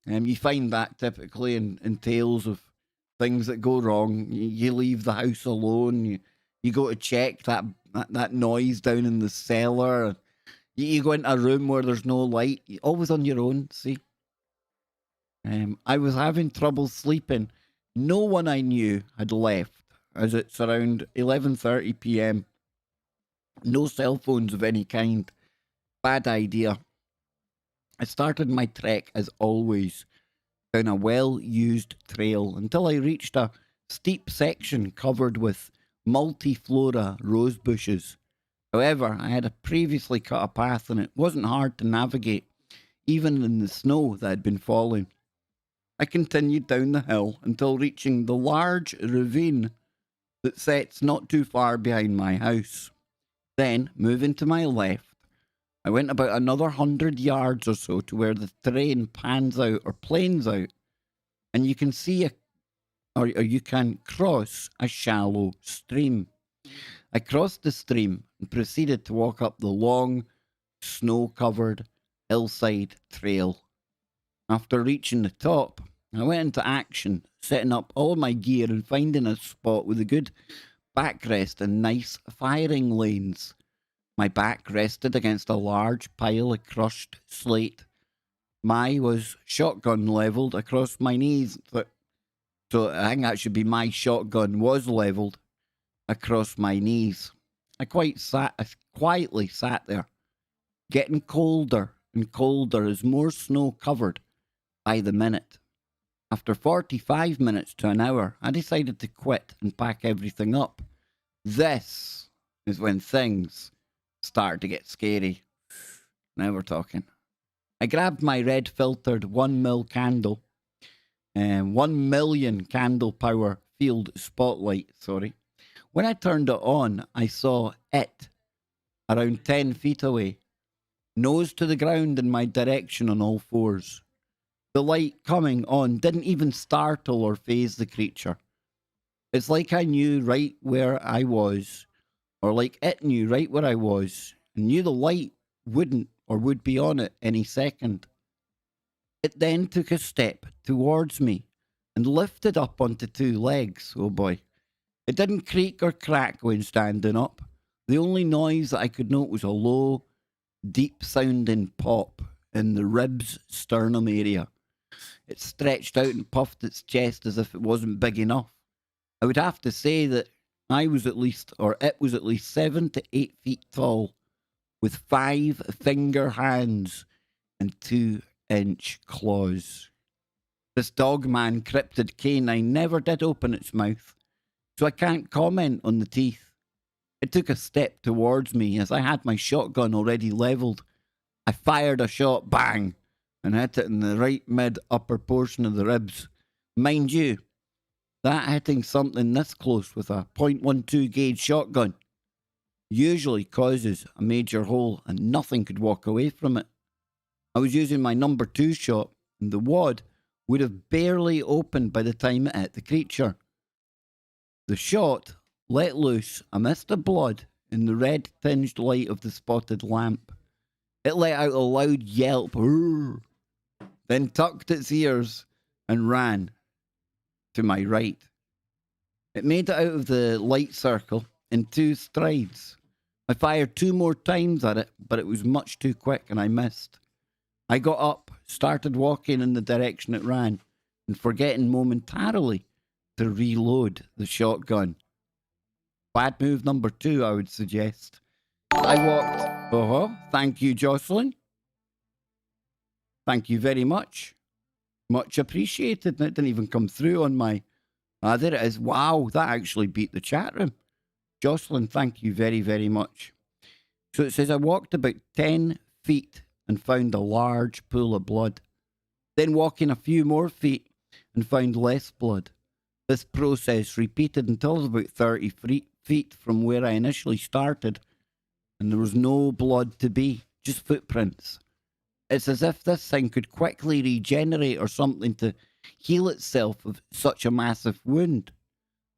You find that typically in tales of things that go wrong. You leave the house alone. You go to check that noise down in the cellar. You go into a room where there's no light. You're always on your own, see? I was having trouble sleeping. No one I knew had left, as it's around 11:30 p.m. No cell phones of any kind. Bad idea. I started my trek, as always, down a well-used trail until I reached a steep section covered with multiflora rose bushes. However, I had previously cut a path and it wasn't hard to navigate, even in the snow that had been falling. I continued down the hill until reaching the large ravine that sets not too far behind my house. Then, moving to my left, I went about another 100 yards or so to where the terrain pans out or planes out, and you can see or you can cross a shallow stream. I crossed the stream and proceeded to walk up the long, snow-covered hillside trail. After reaching the top, I went into action, setting up all my gear and finding a spot with a good backrest and nice firing lanes. My back rested against a large pile of crushed slate. My was shotgun levelled across my knees. So I think that should be my shotgun was levelled across my knees. I quietly sat there, getting colder and colder as more snow covered by the minute. After 45 minutes to an hour, I decided to quit and pack everything up. This is when things started to get scary. Now we're talking. I grabbed my red filtered 1 mil candle, 1 million candle power field spotlight, When I turned it on, I saw it around 10 feet away, nose to the ground in my direction on all fours. The light coming on didn't even startle or faze the creature. It's like I knew right where I was, or like it knew right where I was, and knew the light wouldn't or would be on it any second. It then took a step towards me and lifted up onto 2 legs. Oh boy. It didn't creak or crack when standing up. The only noise that I could note was a low, deep-sounding pop in the ribs sternum area. It stretched out and puffed its chest as if it wasn't big enough. I would have to say that it was at least 7 to 8 feet tall, with 5 finger hands and 2-inch claws. This Dogman cryptid canine never did open its mouth, so I can't comment on the teeth. It took a step towards me as I had my shotgun already levelled, I fired a shot, bang, and hit it in the right mid-upper portion of the ribs. Mind you, that hitting something this close with a .12 gauge shotgun usually causes a major hole and nothing could walk away from it. I was using my number 2 shot and the wad would have barely opened by the time it hit the creature. The shot let loose a mist of blood in the red-tinged light of the spotted lamp. It let out a loud yelp, then tucked its ears and ran to my right. It made it out of the light circle in 2 strides. I fired 2 more times at it, but it was much too quick and I missed. I got up, started walking in the direction it ran, and forgetting momentarily to reload the shotgun. Bad move number 2, I would suggest. I walked. Thank you, Jocelyn. Thank you very much. Much appreciated. And it didn't even come through on my... there it is. Wow, that actually beat the chat room. Jocelyn, thank you very, very much. So it says, I walked about 10 feet and found a large pool of blood. Then walking a few more feet and found less blood. This process repeated until I was about 30 feet from where I initially started, and there was no blood to be, just footprints. It's as if this thing could quickly regenerate or something to heal itself of such a massive wound.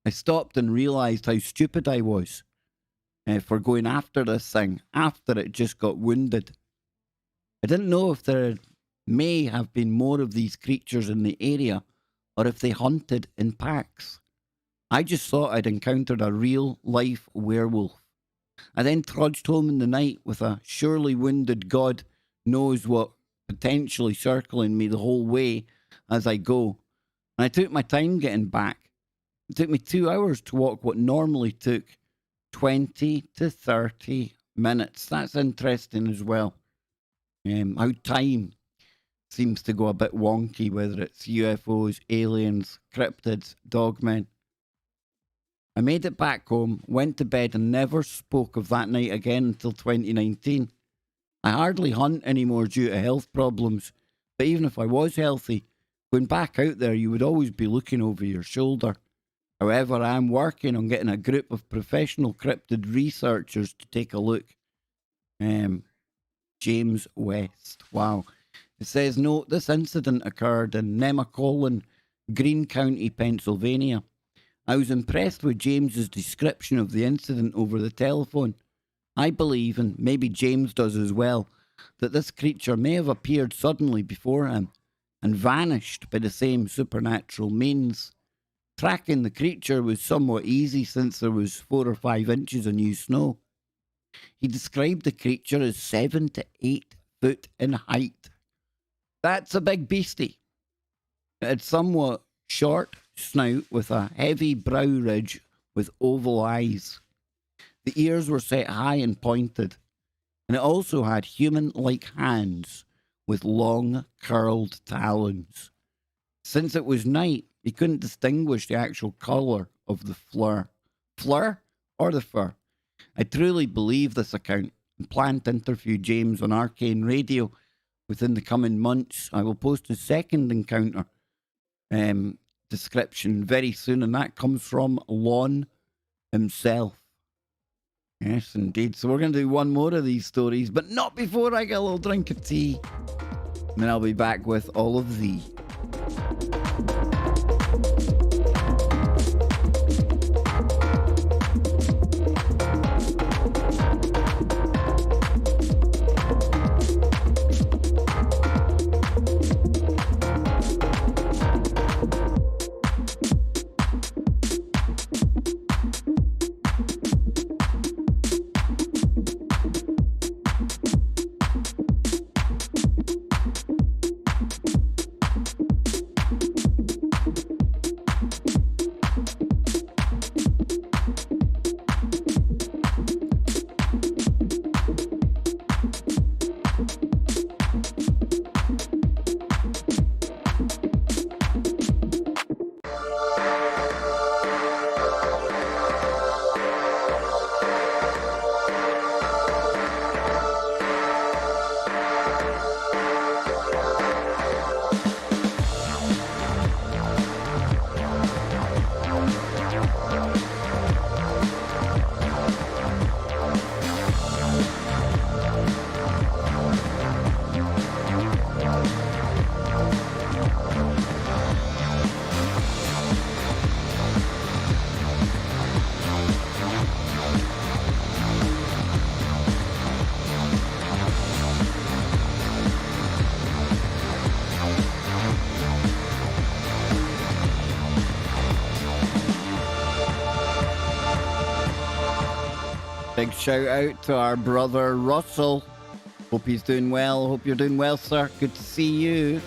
I stopped and realised how stupid I was for going after this thing after it just got wounded. I didn't know if there may have been more of these creatures in the area or if they hunted in packs. I just thought I'd encountered a real-life werewolf. I then trudged home in the night with a surely wounded God knows what potentially circling me the whole way as I go. And I took my time getting back. It took me 2 hours to walk what normally took 20 to 30 minutes. That's interesting as well. How time seems to go a bit wonky, whether it's UFOs, aliens, cryptids, dogmen. I made it back home, went to bed and never spoke of that night again until 2019. I hardly hunt anymore due to health problems, but even if I was healthy, going back out there you would always be looking over your shoulder. However, I am working on getting a group of professional cryptid researchers to take a look. James West. Wow. It says, note, this incident occurred in Nemacolin, Greene County, Pennsylvania. I was impressed with James's description of the incident over the telephone. I believe, and maybe James does as well, that this creature may have appeared suddenly before him and vanished by the same supernatural means. Tracking the creature was somewhat easy since there was 4 or 5 inches of new snow. He described the creature as 7 to 8 foot in height. That's a big beastie. It had somewhat short snout with a heavy brow ridge with oval eyes. The ears were set high and pointed, and it also had human-like hands with long curled talons. Since it was night, he couldn't distinguish the actual colour of the fur. Fleur or the fur? I truly believe this account and plan to interview James on Arcane Radio within the coming months. I will post a second encounter description very soon, and that comes from Lon himself. Yes, indeed. So we're going to do one more of these stories, but not before I get a little drink of tea. And then I'll be back with all of thee. shout out to our brother Russell. Hope he's doing well. Hope you're doing well, sir. Good to see you.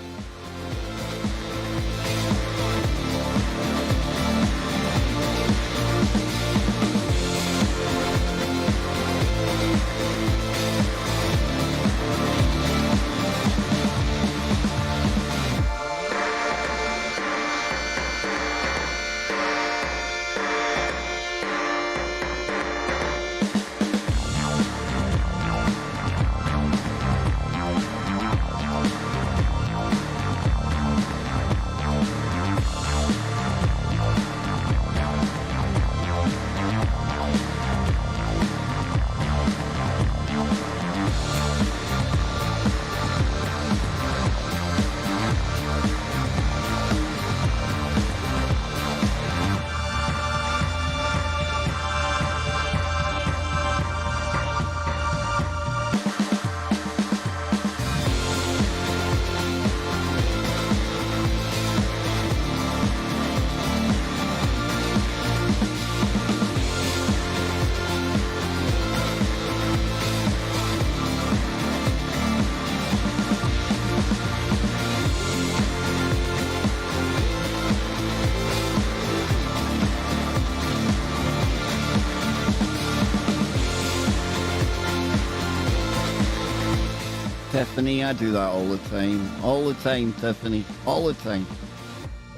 Tiffany, I do that all the time. All the time, Tiffany. All the time.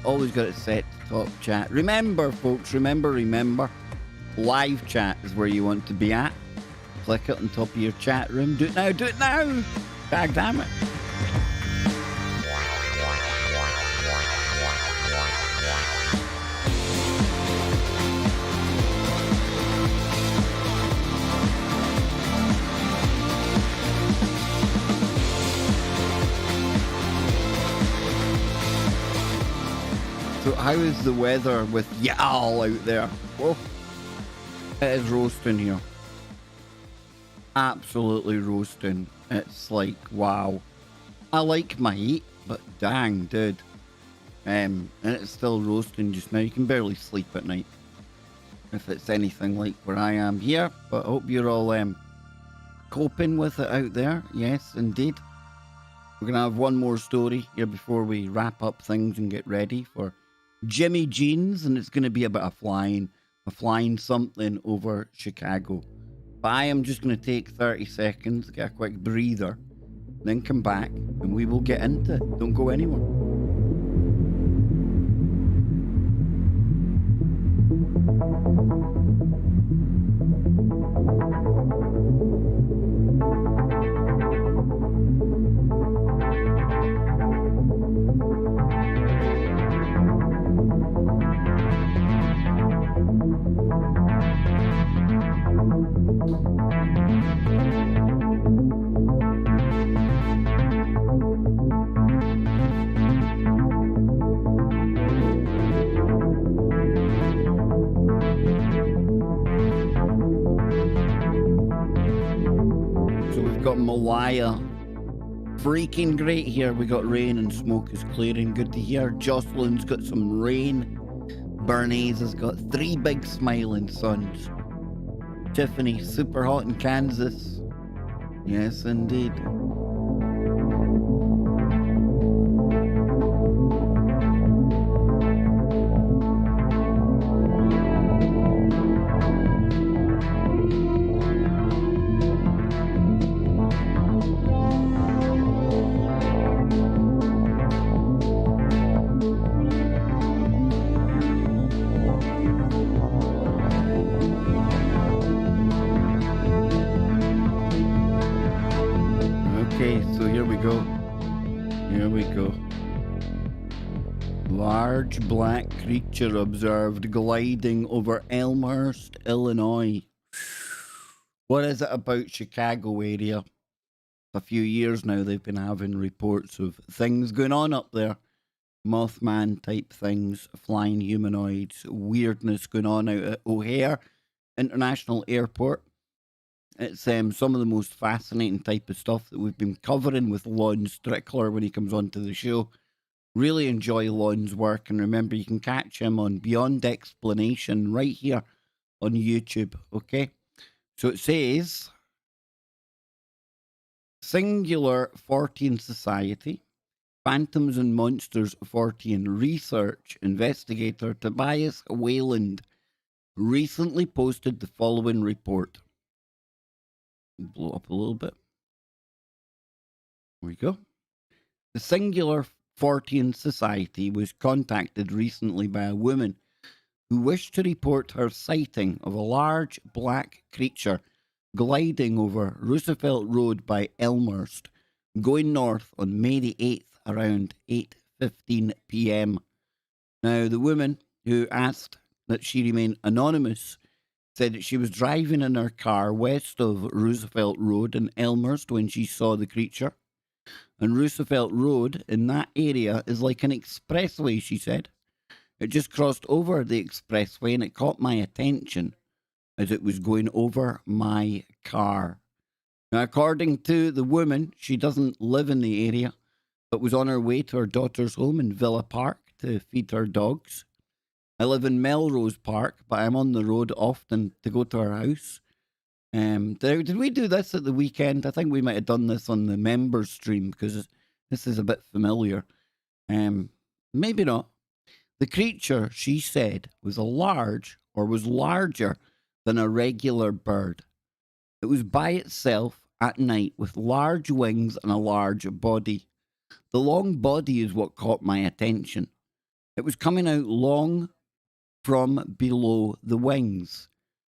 Always got it set to top chat. Remember, folks, remember. Live chat is where you want to be at. Click it on top of your chat room. Do it now, do it now. God damn it. So how is the weather with y'all out there? Whoa. It is roasting here. Absolutely roasting. It's like, wow. I like my heat, but dang, dude. And it's still roasting just now. You can barely sleep at night. If it's anything like where I am here. But I hope you're all coping with it out there. Yes, indeed. We're going to have one more story here before we wrap up things and get ready for Jimmy Jeans, and it's going to be about a flying something over Chicago. But I am just going to take 30 seconds, get a quick breather, then come back, and we will get into it. Don't go anywhere. Freaking great here. We got rain and smoke is clearing. Good to hear. Jocelyn's got some rain. Bernice has got 3 big smiling suns. Tiffany, super hot in Kansas. Yes, indeed. Black creature observed gliding over Elmhurst, Illinois. What is it about Chicago area? A few years now they've been having reports of things going on up there. Mothman type things, flying humanoids, weirdness going on out at O'Hare International Airport. It's some of the most fascinating type of stuff that we've been covering with Lon Strickler when he comes onto the show. Really enjoy Lon's work, and remember you can catch him on Beyond Explanation right here on YouTube, okay? So it says, Singular Fortean Society, Phantoms and Monsters Fortean Research Investigator Tobias Wayland recently posted the following report. Blow up a little bit. There we go. The Singular Fortean Society was contacted recently by a woman who wished to report her sighting of a large black creature gliding over Roosevelt Road by Elmhurst, going north on May the 8th around 8:15 p.m. Now, the woman who asked that she remain anonymous said that she was driving in her car west of Roosevelt Road in Elmhurst when she saw the creature. And Roosevelt Road in that area is like an expressway, she said. It just crossed over the expressway and it caught my attention as it was going over my car. Now, according to the woman, she doesn't live in the area, but was on her way to her daughter's home in Villa Park to feed her dogs. I live in Melrose Park, but I'm on the road often to go to her house. Did we do this at the weekend? I think we might have done this on the members stream because this is a bit familiar. Maybe not. The creature, she said, was was larger than a regular bird. It was by itself at night with large wings and a large body. The long body is what caught my attention. It was coming out long from below the wings.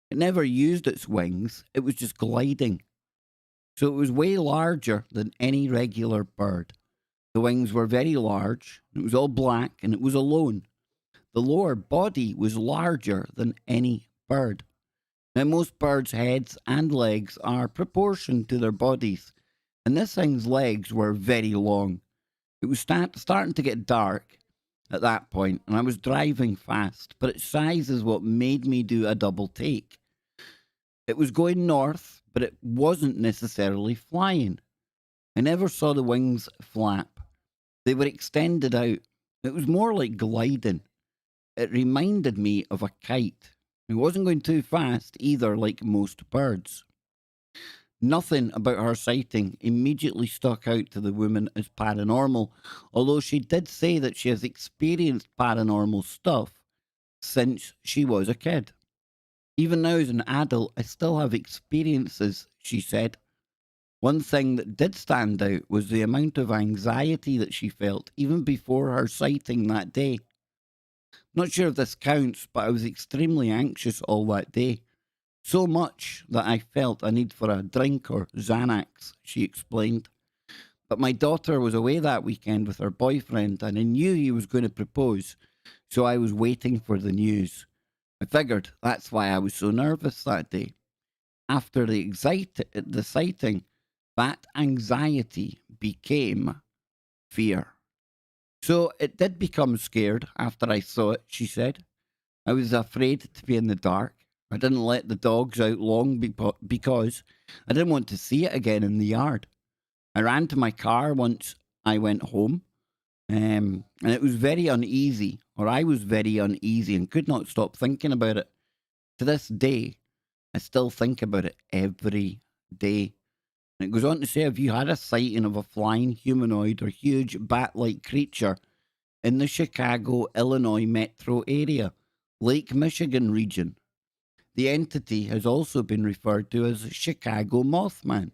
It never used its wings, it was just gliding. So it was way larger than any regular bird. The wings were very large, it was all black, and it was alone. The lower body was larger than any bird. Now, most birds' heads and legs are proportioned to their bodies, and this thing's legs were very long. It was starting to get dark at that point, and I was driving fast, but its size is what made me do a double take. It was going north, but it wasn't necessarily flying. I never saw the wings flap. They were extended out. It was more like gliding. It reminded me of a kite. It wasn't going too fast either, like most birds. Nothing about her sighting immediately stuck out to the woman as paranormal, although she did say that she has experienced paranormal stuff since she was a kid. Even now as an adult, I still have experiences, she said. One thing that did stand out was the amount of anxiety that she felt even before her sighting that day. Not sure if this counts, but I was extremely anxious all that day. So much that I felt a need for a drink or Xanax, she explained. But my daughter was away that weekend with her boyfriend and I knew he was going to propose, so I was waiting for the news. I figured that's why I was so nervous that day. After the sighting, that anxiety became fear. So it did become scared after I saw it, she said. I was afraid to be in the dark. I didn't let the dogs out long because I didn't want to see it again in the yard. I ran to my car once I went home, and it was very uneasy, or I was very uneasy and could not stop thinking about it. To this day, I still think about it every day. And it goes on to say, have you had a sighting of a flying humanoid or huge bat-like creature in the Chicago, Illinois metro area, Lake Michigan region? The entity has also been referred to as Chicago Mothman,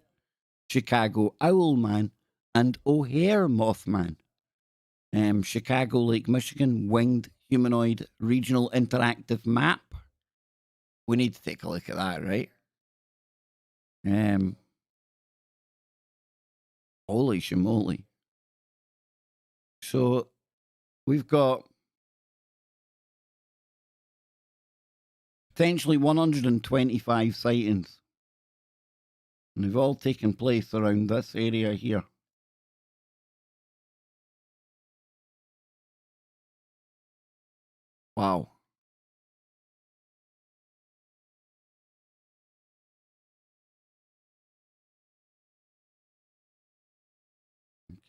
Chicago Owlman, and O'Hare Mothman. Chicago, Lake Michigan, winged humanoid regional interactive map. We need to take a look at that, right? Holy shamoly. So we've got potentially 125 sightings. And they've all taken place around this area here. Wow.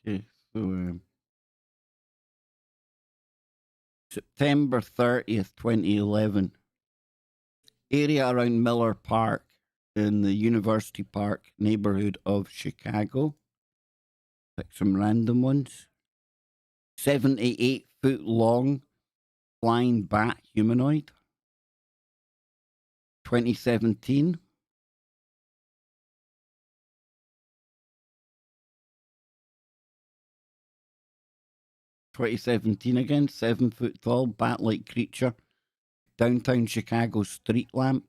Okay, so September 30th, 2011. Area around Miller Park. in the University Park neighborhood of Chicago. Pick some random ones. 78-foot long flying bat humanoid. 2017. Again, 7-foot tall, bat-like creature. Downtown Chicago street lamp.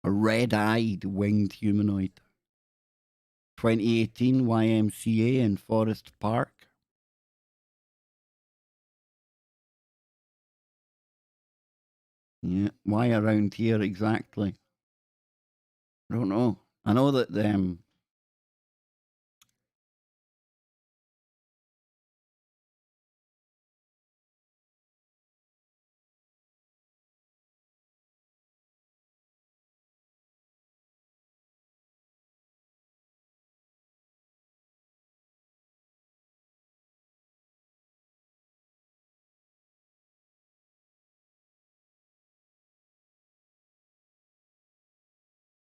A red-eyed winged humanoid. 2018 YMCA in Forest Park. Yeah, why around here exactly? I don't know. I know that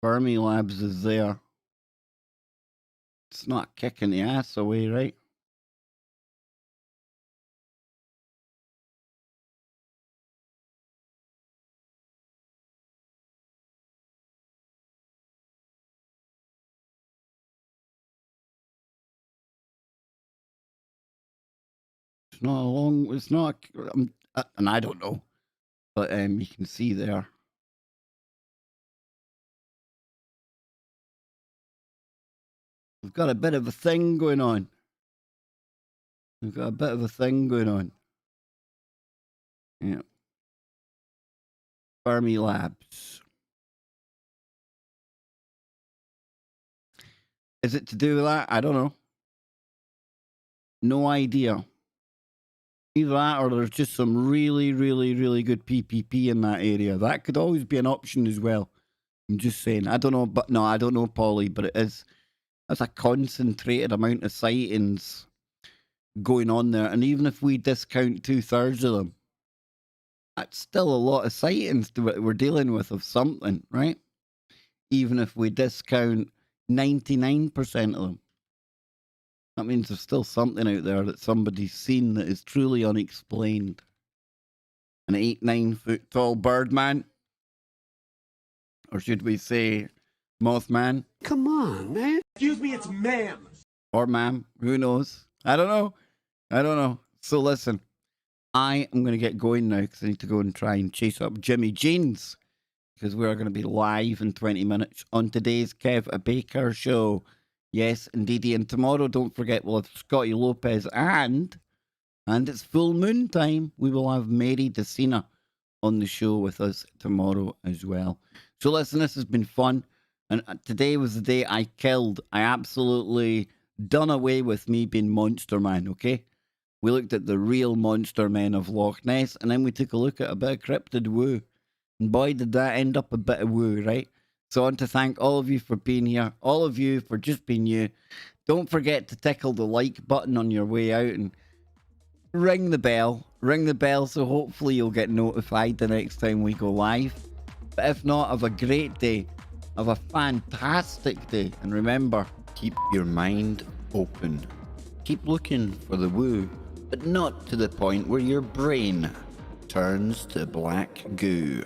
Fermi Labs is there. It's not kicking the ass away, right? It's not a long. It's not, and I don't know, but you can see there. We've got a bit of a thing going on. Yeah. Fermi Labs. Is it to do with that? I don't know. No idea. Either that or there's just some really, really, really good PPP in that area. That could always be an option as well. I'm just saying. I don't know, but no, I don't know, Polly, but it is. That's a concentrated amount of sightings going on there. And even if we discount 2/3 of them, that's still a lot of sightings we're dealing with of something, right? Even if we discount 99% of them. That means there's still something out there that somebody's seen that is truly unexplained. An 8-9 foot tall birdman. Or should we say Mothman? Come on, man. Excuse me, it's ma'am. Or ma'am. Who knows? I don't know. So listen, I am going to get going now because I need to go and try and chase up Jimmy Jeans because we're going to be live in 20 minutes on today's Kev a Baker show. Yes, indeedy. And tomorrow, don't forget, we'll have Scotty Lopez and it's full moon time. We will have Mary DeCina on the show with us tomorrow as well. So listen, this has been fun. And today was the day I killed. I absolutely done away with me being Monster Man, okay? We looked at the real monster men of Loch Ness, and then we took a look at a bit of Cryptid woo. And boy, did that end up a bit of woo, right? So I want to thank all of you for being here, all of you for just being you. Don't forget to tickle the like button on your way out and ring the bell. Ring the bell so hopefully you'll get notified the next time we go live. But if not, have a great day. Have a fantastic day. And remember, keep your mind open. Keep looking for the woo, but not to the point where your brain turns to black goo.